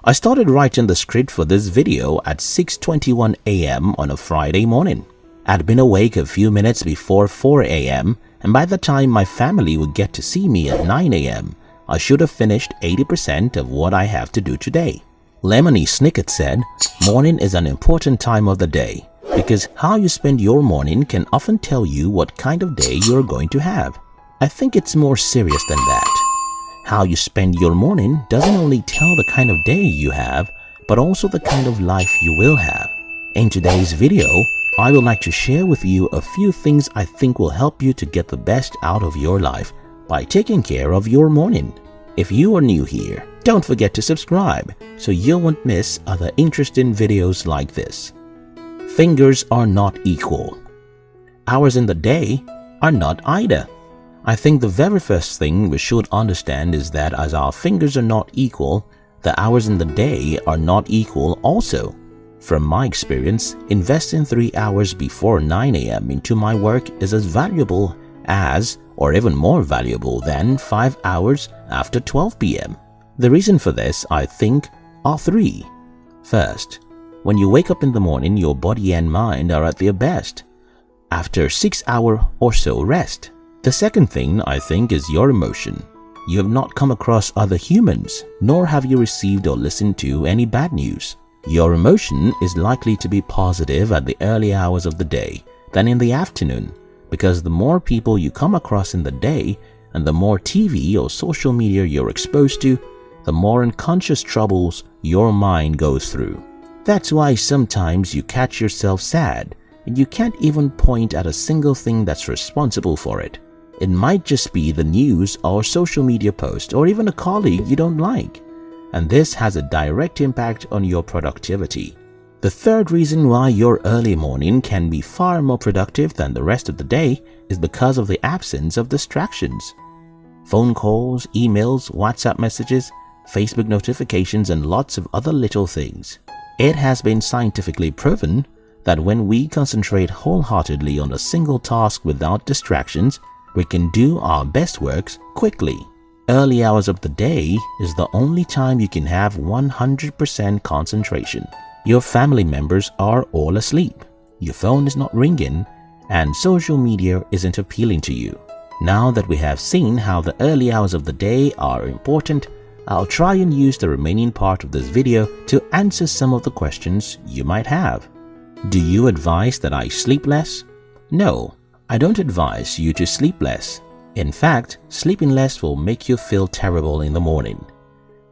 I started writing the script for this video at 6:21 a.m. on a Friday morning. I'd been awake a few minutes before 4 a.m. and by the time my family would get to see me at 9 a.m., I should have finished 80% of what I have to do today. Lemony Snicket said, "Morning is an important time of the day because how you spend your morning can often tell you what kind of day you're going to have." I think it's more serious than that. How you spend your morning doesn't only tell the kind of day you have, but also the kind of life you will have. In today's video, I would like to share with you a few things I think will help you to get the best out of your life by taking care of your morning. If you are new here, don't forget to subscribe so you won't miss other interesting videos like this. Fingers are not equal. Hours in the day are not either. I think the very first thing we should understand is that as our fingers are not equal, the hours in the day are not equal also. From my experience, investing 3 hours before 9 a.m. into my work is as valuable as, or even more valuable than, 5 hours after 12 p.m. The reason for this, I think, are three. First, when you wake up in the morning, your body and mind are at their best after 6 hours or so rest. The second thing, I think, is your emotion. You have not come across other humans, nor have you received or listened to any bad news. Your emotion is likely to be positive at the early hours of the day than in the afternoon, because the more people you come across in the day and the more TV or social media you're exposed to, the more unconscious troubles your mind goes through. That's why sometimes you catch yourself sad and you can't even point at a single thing that's responsible for it. It might just be the news or social media post or even a colleague you don't like. And this has a direct impact on your productivity. The third reason why your early morning can be far more productive than the rest of the day is because of the absence of distractions. Phone calls, emails, WhatsApp messages, Facebook notifications, and lots of other little things. It has been scientifically proven that when we concentrate wholeheartedly on a single task without distractions, we can do our best works quickly. Early hours of the day is the only time you can have 100% concentration. Your family members are all asleep, your phone is not ringing, and social media isn't appealing to you. Now that we have seen how the early hours of the day are important, I'll try and use the remaining part of this video to answer some of the questions you might have. Do you advise that I sleep less? No, I don't advise you to sleep less. In fact, sleeping less will make you feel terrible in the morning,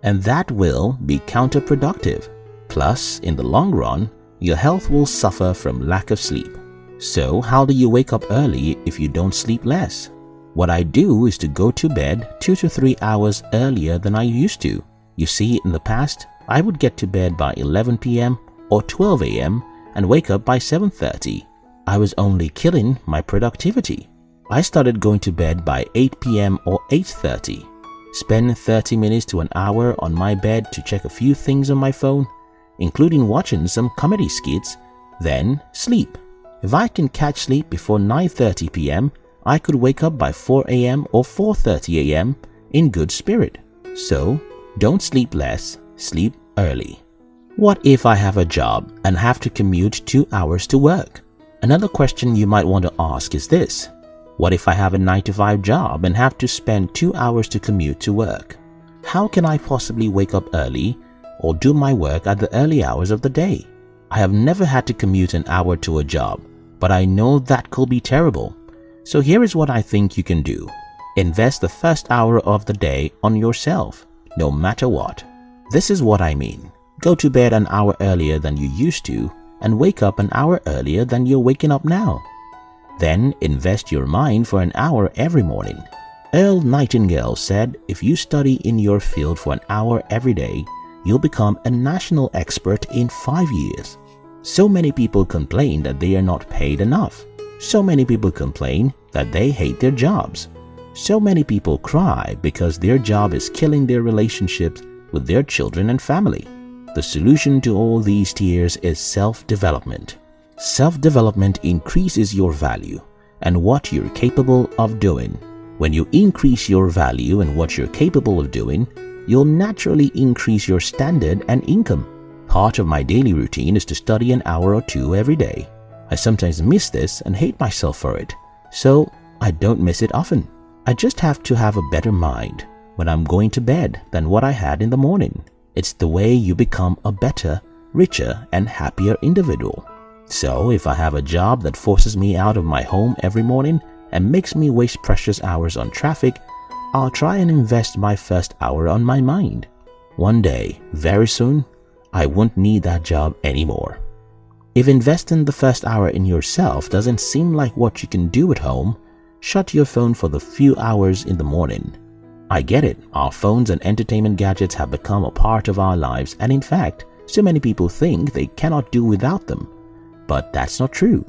and that will be counterproductive. Plus, in the long run, your health will suffer from lack of sleep. So, how do you wake up early if you don't sleep less? What I do is to go to bed 2 to 3 hours earlier than I used to. You see, in the past, I would get to bed by 11 p.m. or 12 a.m. and wake up by 7:30. I was only killing my productivity. I started going to bed by 8 p.m. or 8:30, spend 30 minutes to an hour on my bed to check a few things on my phone, including watching some comedy skits, then sleep. If I can catch sleep before 9:30 p.m., I could wake up by 4 a.m. or 4:30 a.m. in good spirit. So, don't sleep less, sleep early. What if I have a job and have to commute 2 hours to work? Another question you might want to ask is this: what if I have a 9-to-5 job and have to spend 2 hours to commute to work? How can I possibly wake up early or do my work at the early hours of the day? I have never had to commute an hour to a job, but I know that could be terrible. So here is what I think you can do. Invest the first hour of the day on yourself, no matter what. This is what I mean. Go to bed an hour earlier than you used to and wake up an hour earlier than you're waking up now. Then invest your mind for an hour every morning. Earl Nightingale said, if you study in your field for an hour every day, you'll become a national expert in 5 years. So many people complain that they are not paid enough. So many people complain that they hate their jobs. So many people cry because their job is killing their relationships with their children and family. The solution to all these tears is self-development. Self-development increases your value and what you're capable of doing. When you increase your value and what you're capable of doing, you'll naturally increase your standard and income. Part of my daily routine is to study an hour or two every day. I sometimes miss this and hate myself for it, so I don't miss it often. I just have to have a better mind when I'm going to bed than what I had in the morning. It's the way you become a better, richer, and happier individual. So if I have a job that forces me out of my home every morning and makes me waste precious hours on traffic, I'll try and invest my first hour on my mind. One day, very soon, I won't need that job anymore. If investing the first hour in yourself doesn't seem like what you can do at home, shut your phone for the few hours in the morning. I get it, our phones and entertainment gadgets have become a part of our lives, and in fact, so many people think they cannot do without them. But that's not true.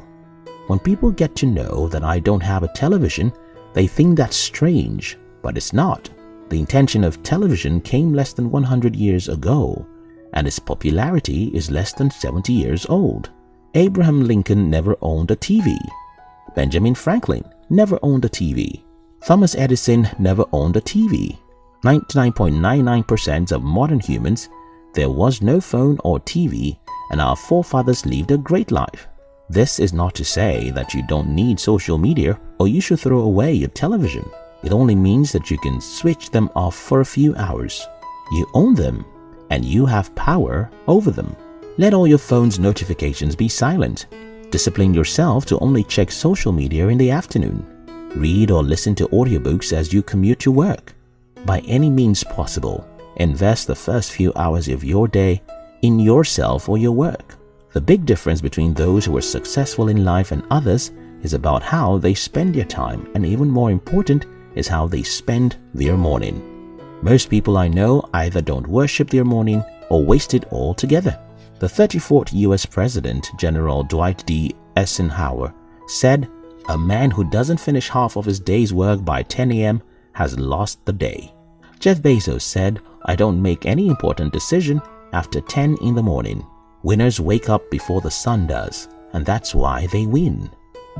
When people get to know that I don't have a television, they think that's strange, but it's not. The intention of television came less than 100 years ago, and its popularity is less than 70 years old. Abraham Lincoln never owned a TV. Benjamin Franklin never owned a TV. Thomas Edison never owned a TV. 99.99% of modern humans, there was no phone or TV, and our forefathers lived a great life. This is not to say that you don't need social media or you should throw away your television. It only means that you can switch them off for a few hours. You own them, and you have power over them. Let all your phone's notifications be silent. Discipline yourself to only check social media in the afternoon. Read or listen to audiobooks as you commute to work. By any means possible, invest the first few hours of your day in yourself or your work. The big difference between those who are successful in life and others is about how they spend their time, and even more important is how they spend their morning. Most people I know either don't worship their morning or waste it altogether. The 34th US President, General Dwight D. Eisenhower, said, "A man who doesn't finish half of his day's work by 10 a.m. has lost the day." Jeff Bezos said, "I don't make any important decision after 10 in the morning." Winners wake up before the sun does, and that's why they win.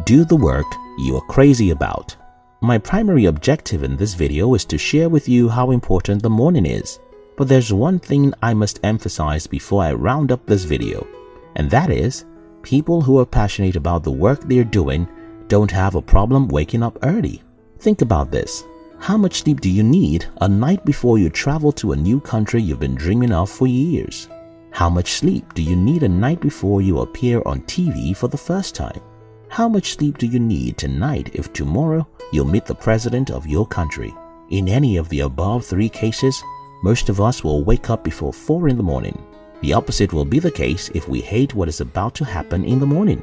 Do the work you are crazy about. My primary objective in this video is to share with you how important the morning is. But there's one thing I must emphasize before I round up this video, and that is, people who are passionate about the work they're doing don't have a problem waking up early. Think about this. How much sleep do you need a night before you travel to a new country you've been dreaming of for years? How much sleep do you need a night before you appear on TV for the first time? How much sleep do you need tonight if tomorrow you'll meet the president of your country? In any of the above three cases, most of us will wake up before 4 in the morning. The opposite will be the case if we hate what is about to happen in the morning.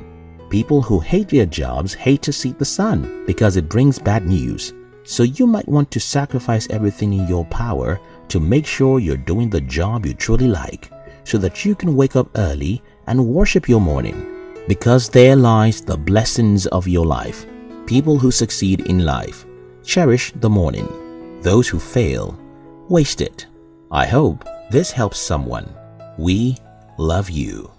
People who hate their jobs hate to see the sun because it brings bad news. So you might want to sacrifice everything in your power to make sure you're doing the job you truly like, so that you can wake up early and worship your morning. Because there lies the blessings of your life. People who succeed in life cherish the morning. Those who fail waste it. I hope this helps someone. We love you.